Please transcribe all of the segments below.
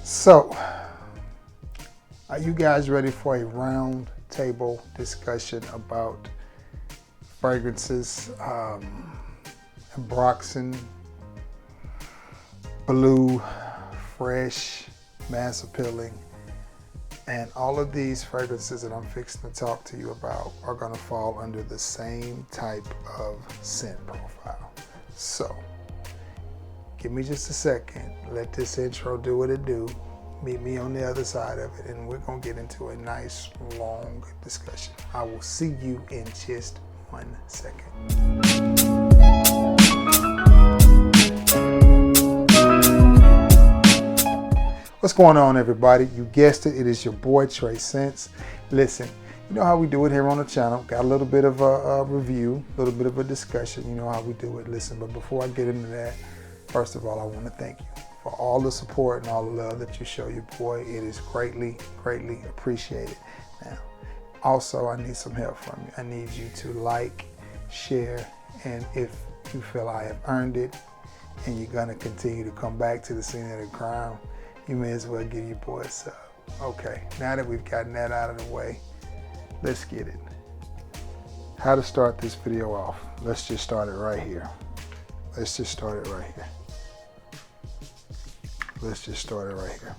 So, are you guys ready for a round table discussion about fragrances, Broxton, Blue, Fresh, Mass Appealing, and all of these fragrances that I'm fixing to talk to you about are going to fall under the same type of scent profile. So, give me just a second. Let this intro do what it do. Meet me on the other side of it, and we're going to get into a nice, long discussion. I will see you in just 1 second. What's going on, everybody? You guessed it. It is your boy, Trey Sense. Listen, you know how we do it here on the channel. Got a little bit of a review, a little bit of a discussion. You know how we do it. Listen, but before I get into that, first of all, I want to thank you for all the support and all the love that you show your boy. It is greatly, greatly appreciated. Now, also, I need some help from you. I need you to like, share, and if you feel I have earned it and you're going to continue to come back to the scene of the crime, you may as well give your boy a sub. Okay, now that we've gotten that out of the way, let's get it. How to start this video off. Let's just start it right here. Let's just start it right here. Let's just start it right here.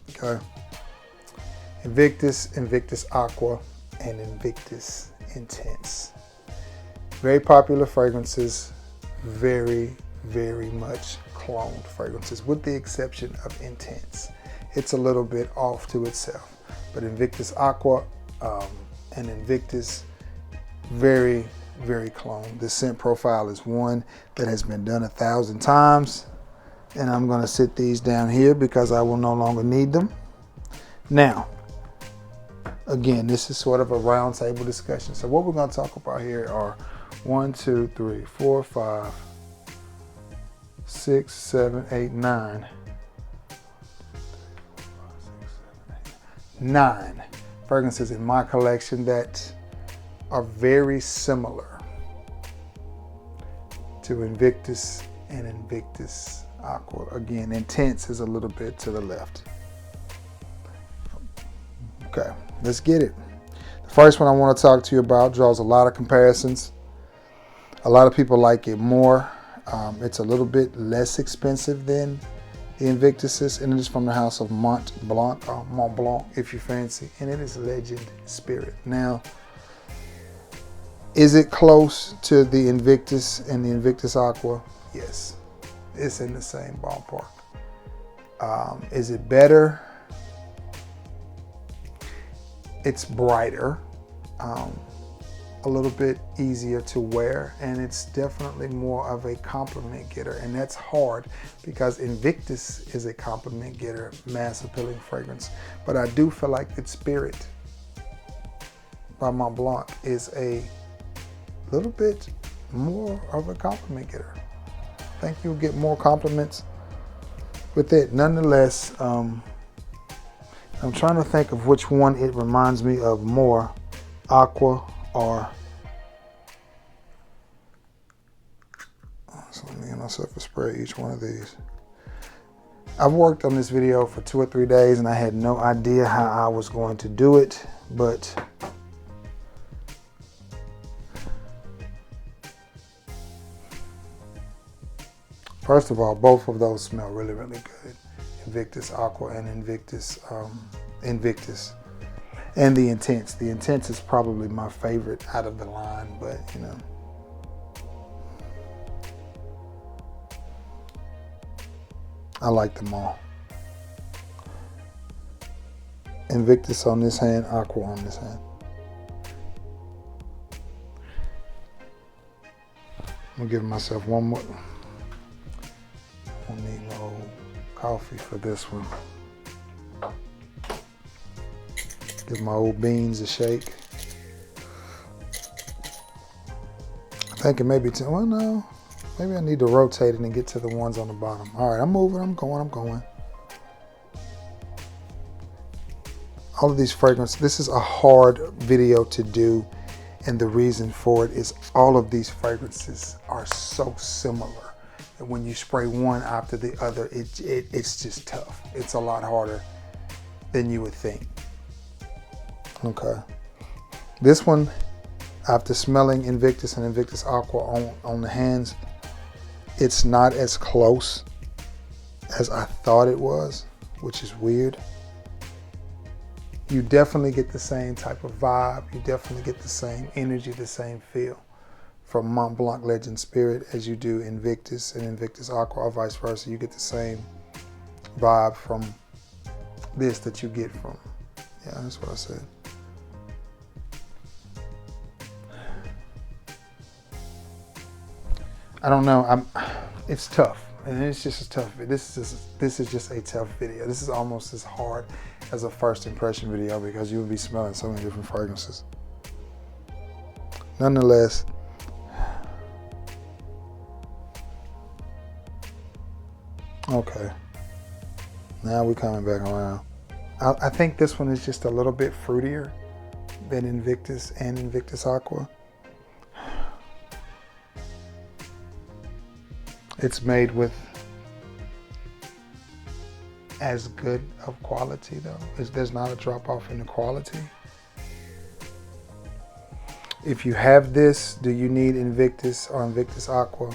Okay. Invictus, Invictus Aqua, and Invictus Intense. Very popular fragrances, very, very much cloned fragrances, with the exception of Intense. It's a little bit off to itself, but Invictus Aqua and Invictus, very, very cloned. The scent profile is one that has been done 1,000 times, and I'm going to sit these down here because I will no longer need them. Now, again, this is sort of a round table discussion. So what we're going to talk about here are 1, 2, 3, 4, 5, 6, 7, 8, 9. 9 fragrances in my collection that are very similar to Invictus and Invictus Aqua. Again, Intense is a little bit to the left. Okay, let's get it. The first one I want to talk to you about draws a lot of comparisons. A lot of people like it more. It's a little bit less expensive than the Invictuses, and it is from the house of Montblanc, if you fancy, and it is Legend Spirit. Now, is it close to the Invictus and the Invictus Aqua? Yes, it's in the same ballpark. Is it better? It's brighter, a little bit easier to wear, and it's definitely more of a compliment getter, and that's hard because Invictus is a compliment getter, mass appealing fragrance, but I do feel like its Spirit by Montblanc is a little bit more of a compliment getter. I think you'll get more compliments with it. Nonetheless, I'm trying to think of which one it reminds me of more, Aqua or, so let me get myself a spray each one of these. I've worked on this video for 2 or 3 days and I had no idea how I was going to do it, but first of all, both of those smell really, really good. Invictus Aqua and Invictus Invictus. And the Intense. The Intense is probably my favorite out of the line, but you know. I like them all. Invictus on this hand, Aqua on this hand. I'm gonna give myself one more. I don't need no coffee for this one. Give my old beans a shake. I think it may be, well, no. Maybe I need to rotate it and get to the ones on the bottom. All right, I'm moving, I'm going. All of these fragrances, this is a hard video to do, and the reason for it is all of these fragrances are so similar. when you spray one after the other, it's just tough. It's a lot harder than you would think. Okay. This one, after smelling Invictus and Invictus Aqua on the hands, it's not as close as I thought it was, which is weird. You definitely get the same type of vibe. You definitely get the same energy, the same feel from Montblanc Legend Spirit as you do Invictus and Invictus Aqua, or vice versa. You get the same vibe from this that you get from, yeah, that's what I said. I don't know, it's tough. And it's just a tough video. This is just a tough video. This is almost as hard as a first impression video because you will be smelling so many different fragrances. Nonetheless, okay. Now we're coming back around. I think this one is just a little bit fruitier than Invictus and Invictus Aqua. It's made with as good of quality though. There's not a drop off in the quality. If you have this, do you need Invictus or Invictus Aqua?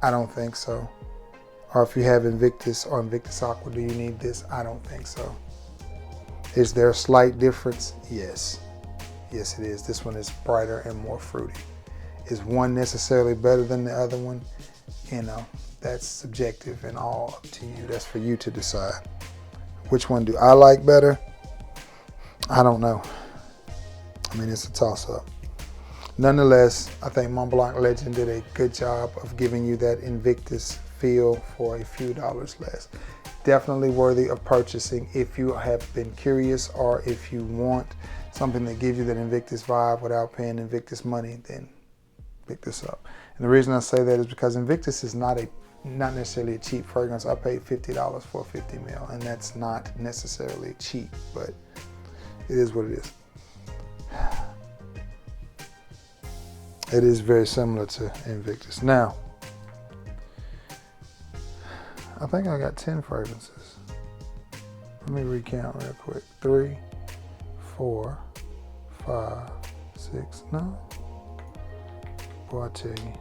I don't think so. Or if you have Invictus or Invictus Aqua, do you need this? I don't think so. Is there a slight difference? Yes. Yes, it is. This one is brighter and more fruity. Is one necessarily better than the other one? You know, that's subjective and all up to you. That's for you to decide. Which one do I like better? I don't know. I mean, it's a toss-up. Nonetheless, I think Montblanc Legend did a good job of giving you that Invictus feel for a few dollars less. Definitely worthy of purchasing if you have been curious or if you want something that gives you that Invictus vibe without paying Invictus money, then pick this up. And the reason I say that is because Invictus is not necessarily a cheap fragrance. I paid $50 for a 50 ml, and that's not necessarily cheap, but it is what it is. It is very similar to Invictus. Now, I think I got 10 fragrances. Let me recount real quick. 3, 4, 5, 6, no. Boy, I tell you,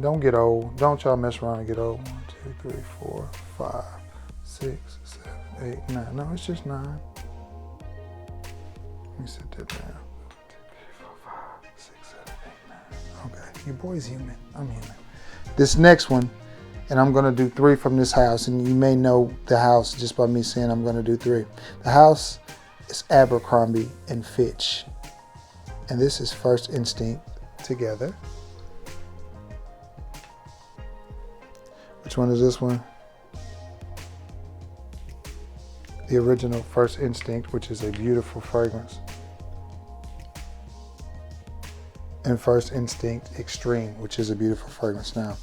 don't get old. Don't y'all mess around and get old. 1, 2, 3, 4, 5, 6, 7, 8, 9. No, it's just 9. Let me set that down. 1, 2, 3, 4, 5, 6, 7, 8, 9. Okay, your boy's human. I'm human. This next one, and I'm gonna do 3 from this house, and you may know the house just by me saying I'm gonna do 3. The house is Abercrombie and Fitch, and this is First Instinct together. Which one is this one? The original First Instinct, which is a beautiful fragrance. And First Instinct Extreme, which is a beautiful fragrance. Now,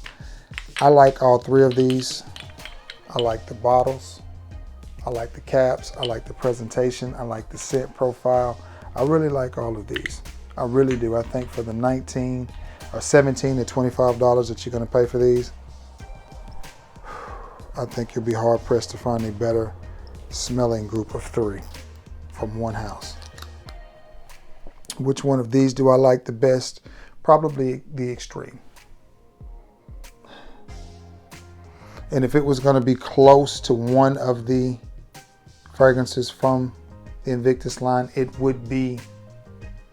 I like all 3 of these. I like the bottles. I like the caps. I like the presentation. I like the scent profile. I really like all of these. I really do. I think for the $19 or $17 to $25 that you're going to pay for these, I think you'll be hard pressed to find a better smelling group of 3 from one house. Which one of these do I like the best? Probably the Extreme. And if it was going to be close to one of the fragrances from the Invictus line, it would be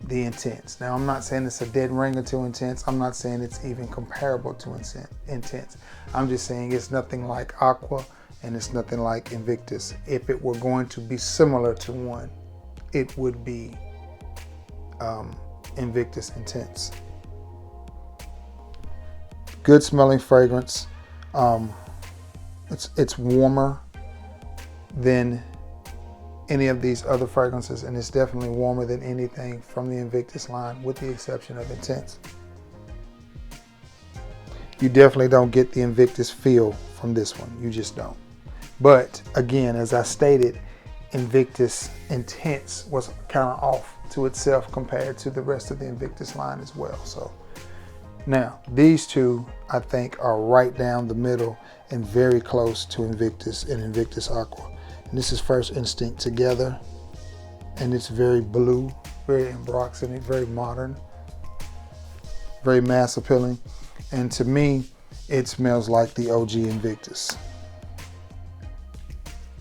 the Intense. Now, I'm not saying it's a dead ringer to Intense. I'm not saying it's even comparable to Intense. I'm just saying it's nothing like Aqua and it's nothing like Invictus. If it were going to be similar to one, it would be Invictus Intense. Good smelling fragrance. It's warmer than any of these other fragrances, and it's definitely warmer than anything from the Invictus line, with the exception of Intense. You definitely don't get the Invictus feel from this one. You just don't. But again, as I stated, Invictus Intense was kind of off to itself compared to the rest of the Invictus line as well. So Now, these two, I think, are right down the middle and very close to Invictus and Invictus Aqua. And this is First Instinct together. And it's very blue, very ambroxany, very modern, very mass appealing. And to me, it smells like the OG Invictus.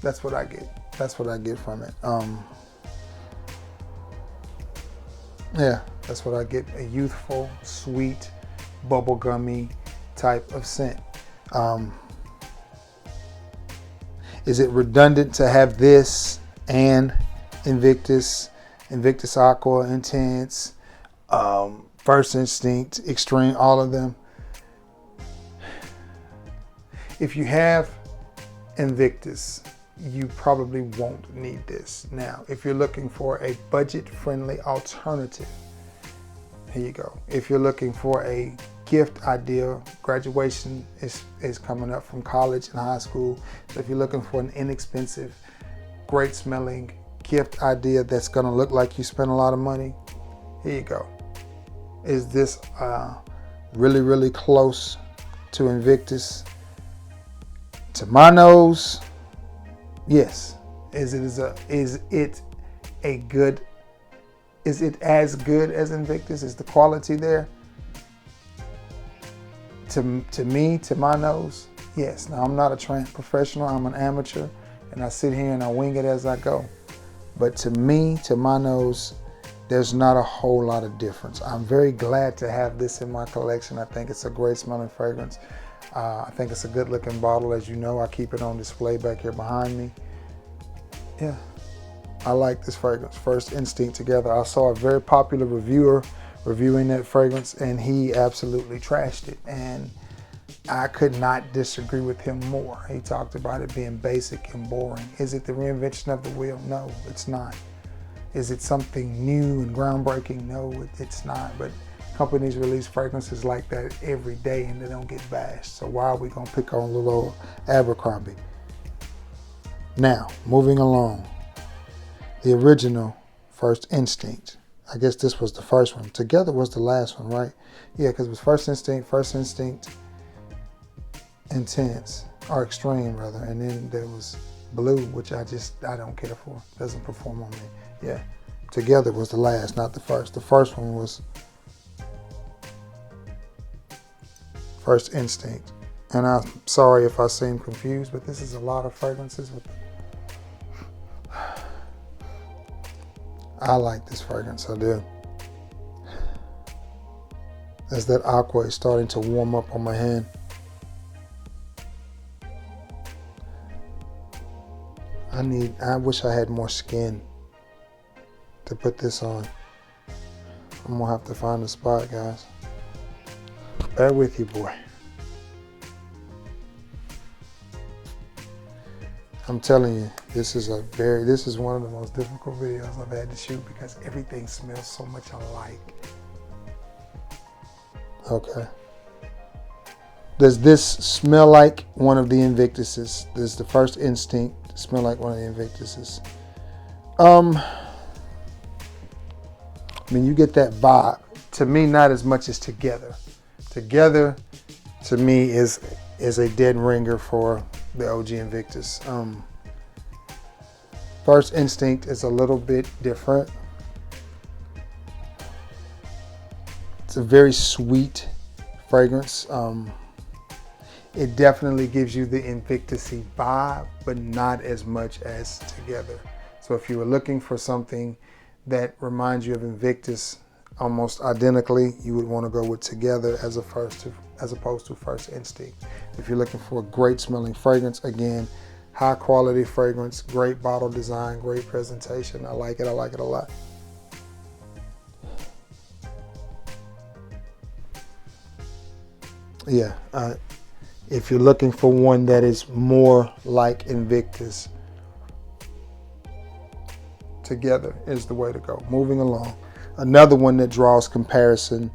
That's what I get. That's what I get from it. Yeah, that's what I get. A youthful, sweet, bubblegummy type of scent. Is it redundant to have this and Invictus, Invictus Aqua, Intense, First Instinct, Extreme, all of them? If you have Invictus, you probably won't need this. Now, if you're looking for a budget-friendly alternative, here you go. If you're looking for a gift idea, graduation is coming up from college and high school. So if you're looking for an inexpensive, great smelling gift idea that's gonna look like you spent a lot of money, here you go. Is this really, really close to Invictus? To my nose, yes. Is it as good as Invictus? Is the quality there? To me, to my nose, yes. Now, I'm not a trained professional, I'm an amateur, and I sit here and I wing it as I go. But to me, to my nose, there's not a whole lot of difference. I'm very glad to have this in my collection. I think it's a great smelling fragrance. I think it's a good looking bottle. As you know, I keep it on display back here behind me. Yeah, I like this fragrance, First Instinct together. I saw a very popular reviewer reviewing that fragrance and he absolutely trashed it. And I could not disagree with him more. He talked about it being basic and boring. Is it the reinvention of the wheel? No, it's not. Is it something new and groundbreaking? No, it's not. But companies release fragrances like that every day and they don't get bashed. So why are we gonna pick on little old Abercrombie? Now, moving along. The original First Instinct. I guess this was the first one. Together was the last one, right? Yeah, because it was First Instinct, Intense, or Extreme rather. And then there was Blue, which I don't care for. Doesn't perform on me. Yeah, Together was the last, not the first. The first one was First Instinct. And I'm sorry if I seem confused, but this is a lot of fragrances. I like this fragrance, I do. As that aqua is starting to warm up on my hand. I wish I had more skin to put this on. I'm gonna have to find a spot, guys. Bear with you, boy. I'm telling you, this is one of the most difficult videos I've had to shoot because everything smells so much alike. Okay. Does this smell like one of the Invictuses? Does the First Instinct smell like one of the Invictuses? I mean, you get that vibe. To me, not as much as Together. Together, to me, is a dead ringer for the OG Invictus. First Instinct is a little bit different. It's a very sweet fragrance. It definitely gives you the Invictus-y vibe, but not as much as Together. So if you were looking for something that reminds you of Invictus almost identically, you would want to go with Together as opposed to First Instinct. If you're looking for a great smelling fragrance, again, high quality fragrance, great bottle design, great presentation. I like it a lot. Yeah, if you're looking for one that is more like Invictus, Together is the way to go. Moving along. Another one that draws comparison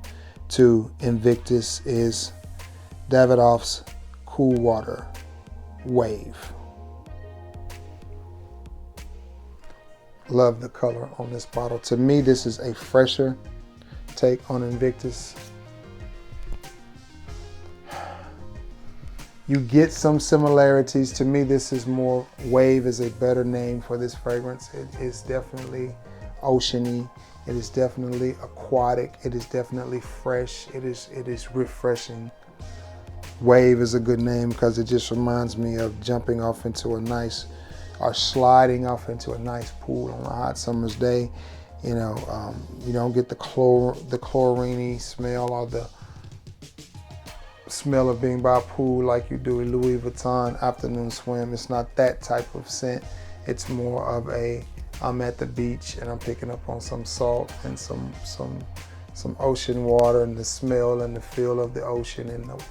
to Invictus is Davidoff's Cool Water Wave. Love the color on this bottle. To me, this is a fresher take on Invictus. You get some similarities. To me, this is more, Wave is a better name for this fragrance. It is definitely oceany. It is definitely aquatic. It is definitely fresh. It is refreshing. Wave is a good name because it just reminds me of jumping off into a nice, or sliding off into a nice pool on a hot summer's day. You know, you don't get the chlorine smell or the smell of being by a pool like you do a Louis Vuitton afternoon swim. It's not that type of scent. It's more of a, I'm at the beach and I'm picking up on some salt and some ocean water, and the smell and the feel of the ocean and the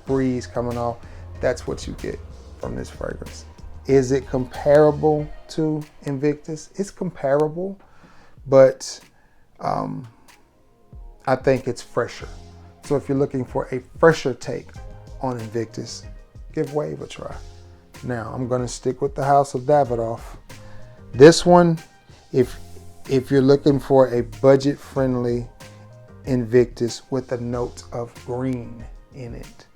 breeze coming off. That's what you get from this fragrance. Is it comparable to Invictus? It's comparable, but I think it's fresher. So if you're looking for a fresher take on Invictus, give Wave a try. Now I'm gonna stick with the House of Davidoff. This one, if you're looking for a budget-friendly Invictus with a note of green in it,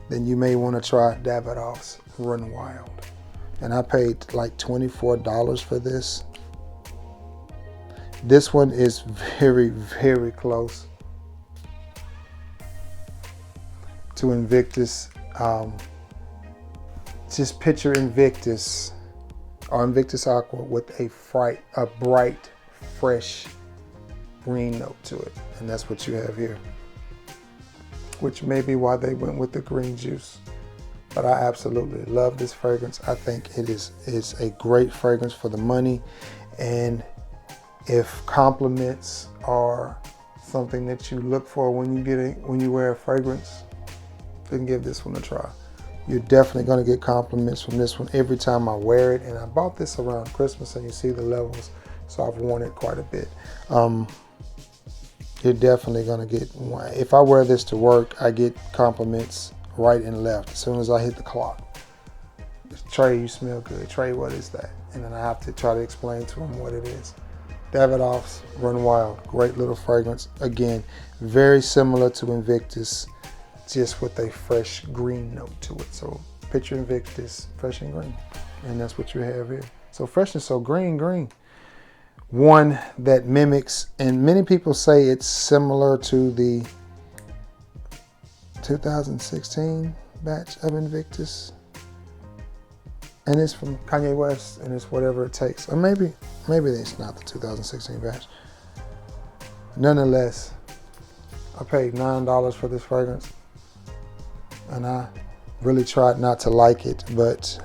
then you may want to try Davidoff's Run Wild. And I paid like $24 for this. This one is very, very close to Invictus. Just picture Invictus or Invictus Aqua with a bright, fresh green note to it. And that's what you have here, which may be why they went with the green juice. But I absolutely love this fragrance. I think it is a great fragrance for the money. And if compliments are something that you look for when you wear a fragrance, then give this one a try. You're definitely going to get compliments from this one every time I wear it. And I bought this around Christmas, and you see the levels, so I've worn it quite a bit. You're definitely going to get one. If I wear this to work, I get compliments right and left as soon as I hit the clock. Trey, you smell good. Trey, what is that? And then I have to try to explain to him what it is. Davidoff's Run Wild, great little fragrance. Again, very similar to Invictus, just with a fresh green note to it. So picture Invictus, fresh and green. And that's what you have here. So fresh and so green. One that mimics, and many people say it's similar to the 2016 batch of Invictus. And it's from Kanye West, and it's Whatever It Takes. Or maybe it's not the 2016 batch. Nonetheless, I paid $9 for this fragrance. And I really tried not to like it, but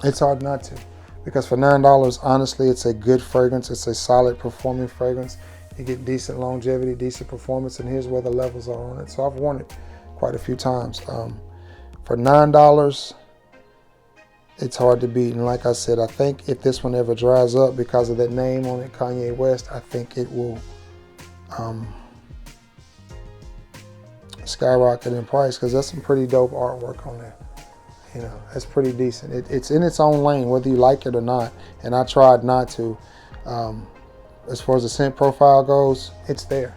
it's hard not to. Because for $9, honestly, it's a good fragrance. It's a solid performing fragrance. You get decent longevity, decent performance, and here's where the levels are on it. So I've worn it quite a few times. For $9, it's hard to beat. And like I said, I think if this one ever dries up because of that name on it, Kanye West, I think it will skyrocket in price, because that's some pretty dope artwork on there. You know, that's pretty decent. It's in its own lane, whether you like it or not. And I tried not to. As far as the scent profile goes, it's there.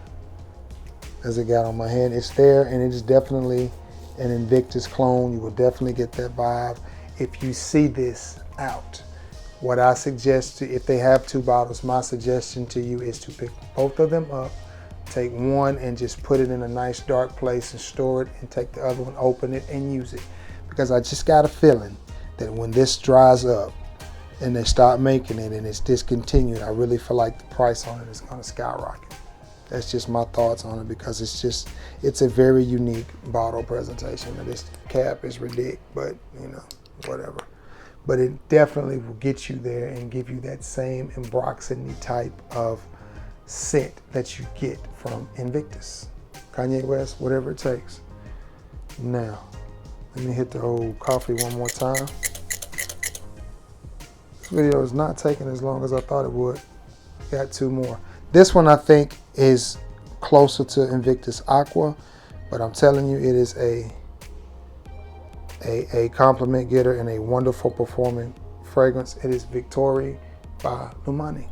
As it got on my hand, it's there, and it is definitely an Invictus clone. You will definitely get that vibe. If you see this out, what I suggest to, if they have two bottles, my suggestion to you is to pick both of them up, take one and just put it in a nice dark place and store it, and take the other one, open it and use it. Because I just got a feeling that when this dries up and they stop making it and it's discontinued, I really feel like the price on it is going to skyrocket. That's just my thoughts on it, because it's a very unique bottle presentation. This cap is ridiculous, but you know, whatever. But it definitely will get you there and give you that same Ambroxany type of scent that you get from Invictus. Kanye West, Whatever It Takes. Now, let me hit the old coffee one more time. This video is not taking as long as I thought it would. Got two more. This one I think is closer to Invictus Aqua, but I'm telling you, it is a compliment getter and a wonderful performing fragrance. It is Victory by Lomani.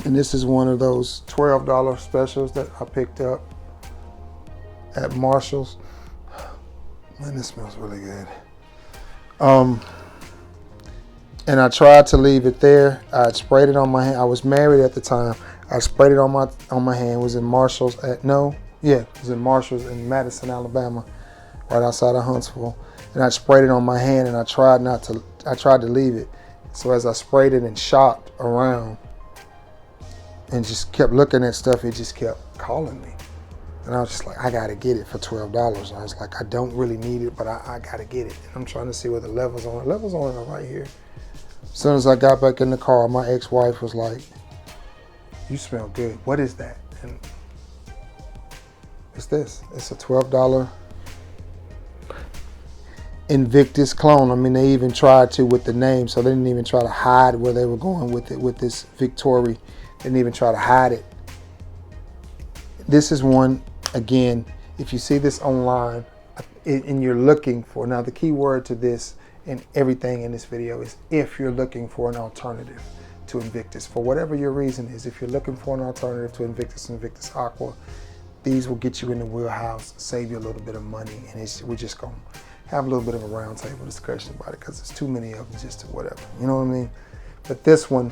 And this is one of those $12 specials that I picked up. at Marshall's. Man, this smells really good. And I tried to leave it there. I sprayed it on my hand. I was married at the time. I sprayed it on my hand. It was in Marshall's it was in Marshall's in Madison, Alabama, right outside of Huntsville. And I sprayed it on my hand, and I tried to leave it. So as I sprayed it and shopped around and just kept looking at stuff, it just kept calling me. And I was just like, I gotta get it for $12. I was like, I don't really need it, but I gotta get it. And I'm trying to see what the levels on it. Levels on it are right here. As soon as I got back in the car, my ex-wife was like, you smell good. What is that? And it's this. It's a $12 Invictus clone. I mean, they even tried to with the name, so they didn't even try to hide where they were going with it, with this Victory. They didn't even try to hide it. This is one, again, if you see this online and you're looking for, now the key word to this and everything in this video is if you're looking for an alternative to Invictus, for whatever your reason is, if you're looking for an alternative to Invictus and Invictus Aqua, these will get you in the wheelhouse, save you a little bit of money, and we're just going to have a little bit of a roundtable discussion about it because there's too many of them just to whatever, you know what I mean? But this one,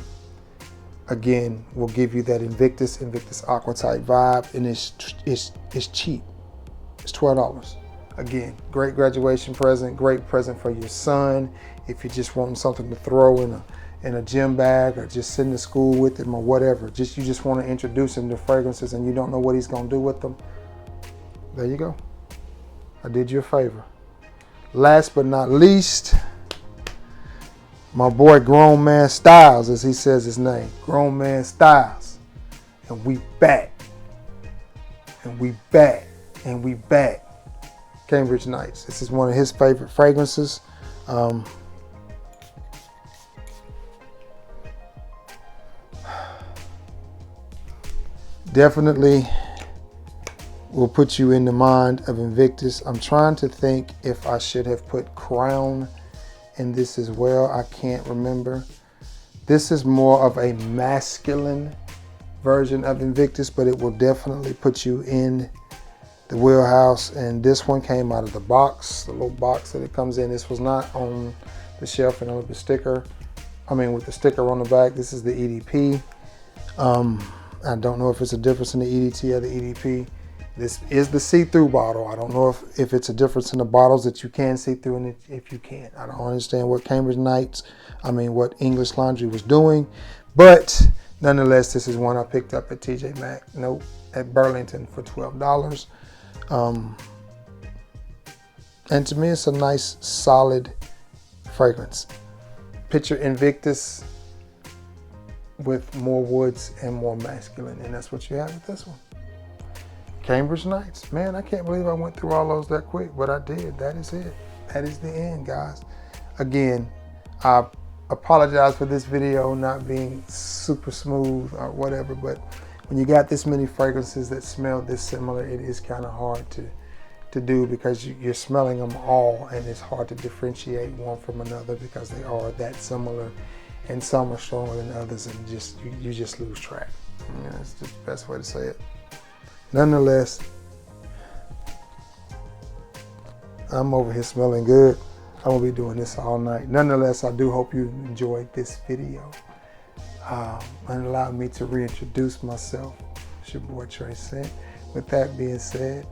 again, will give you that Invictus Aqua type vibe, and it's cheap. It's $12. Again, great graduation present, great present for your son. If you're just wanting something to throw in a gym bag or just sitting to school with him or whatever, you just want to introduce him to fragrances and you don't know what he's gonna do with them, there you go. I did you a favor. Last but not least, my boy Grown Man Styles, as he says his name, Grown Man Styles. And we back. And we back. And we back. Cambridge Nights. This is one of his favorite fragrances. Definitely will put you in the mind of Invictus. I'm trying to think if I should have put Crown in this as well. I can't remember. This is more of a masculine version of Invictus, but it will definitely put you in the wheelhouse. And this one came out of the box, the little box that it comes in. This was not on the shelf and with the sticker. I mean, with the sticker on the back. This is the EDP. I don't know if it's a difference in the EDT or the EDP. This is the see-through bottle. I don't know if it's a difference in the bottles that you can see through and if you can't. I don't understand what what English Laundry was doing. But nonetheless, this is one I picked up at TJ Maxx, at Burlington for $12. And to me, it's a nice, solid fragrance. Picture Invictus with more woods and more masculine, and that's what you have with this one. Cambridge Nights. Man, I can't believe I went through all those that quick, but I did. That is it. That is the end, guys. Again, I apologize for this video not being super smooth or whatever, but when you got this many fragrances that smell this similar, it is kind of hard to do because you're smelling them all, and it's hard to differentiate one from another because they are that similar, and some are stronger than others, and you just lose track. That's just the best way to say it. Nonetheless, I'm over here smelling good. I'm gonna be doing this all night. Nonetheless, I do hope you enjoyed this video and allow me to reintroduce myself. It's your boy Trey Scent. With that being said,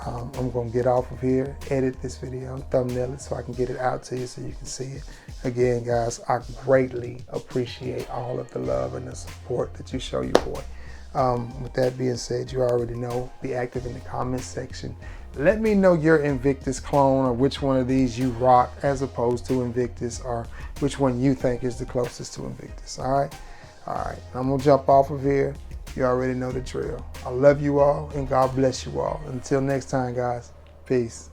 I'm gonna get off of here, edit this video, thumbnail it so I can get it out to you so you can see it. Again, guys, I greatly appreciate all of the love and the support that you show your boy. With that being said, you already know, be active in the comments section. Let me know your Invictus clone or which one of these you rock as opposed to Invictus, or which one you think is the closest to Invictus. All right. I'm gonna jump off of here. You already know the drill. I love you all and God bless you all. Until next time, guys. Peace.